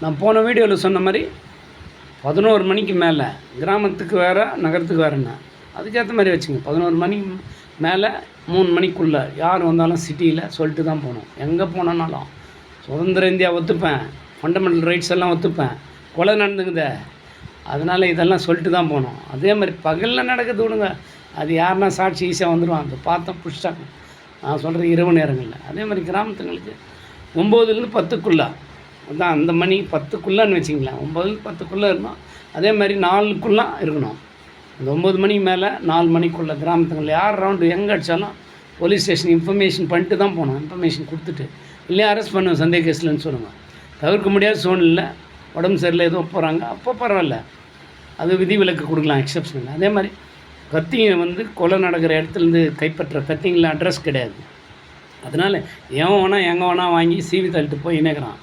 நான் போன வீடியோவில் சொன்ன மாதிரி 11 மணிக்கு மேலே கிராமத்துக்கு வேறு நகரத்துக்கு வேறுண்ணா அதுக்கேற்ற மாதிரி வச்சுங்க. 11 மணிக்கு மேலே 3 மணிக்குள்ளே யார் வந்தாலும் சிட்டியில் சொல்லிட்டு தான் போகணும். எங்கே போனாலும் சுதந்திர இந்தியா ஒத்துப்பேன், ஃபண்டமெண்டல் ரைட்ஸ் எல்லாம் ஒத்துப்பேன், கொலை நடந்துக்குதே, அதனால் இதெல்லாம் சொல்லிட்டு தான் போகணும். அதே மாதிரி பகலில் நடக்கிறது விடுங்க, அது யாருன்னா சாட்சி ஈஸியாக வந்துடுவான், அந்த பார்த்தா பிடிச்சிட்டாங்க. நான் சொல்கிறது இரவு நேரங்களில். அதே மாதிரி கிராமத்துங்களுக்கு 9லேருந்து 10க்குள்ளே அதான் அந்த மணி 10க்குள்ளேன்னு வச்சிங்களேன். 9லேருந்து 10க்குள்ளே இருக்கணும். அதே மாதிரி 4க்குள்ளே இருக்கணும். அந்த 9 மணிக்கு மேலே 4 மணிக்குள்ளே கிராமத்துங்களில் யார் ரவுண்டு எங்கே அடித்தாலும் போலீஸ் ஸ்டேஷன் இன்ஃபர்மேஷன் பண்ணிட்டு தான் போகணும். இன்ஃபர்மேஷன் கொடுத்துட்டு இல்லையா அரெஸ்ட் பண்ணுவேன் சந்தேக கேஸ்லன்னு சொல்லுங்கள். தவிர்க்க முடியாத சூழ்நிலை உடம்பு சரியில்லை ஏதோ போகிறாங்க, அப்போ பரவாயில்ல, அது விதிவிலக்கு கொடுக்கலாம், எக்ஸப்ஷன். அதே மாதிரி கத்திங்க கொலை நடக்கிற இடத்துலேருந்து கைப்பற்ற கத்திங்களில் அட்ரஸ் கிடையாது. அதனால் எவன் வேணால் எங்கே வேணால் வாங்கி சீவி தள்ளிட்டு போய் இணைக்கிறான்.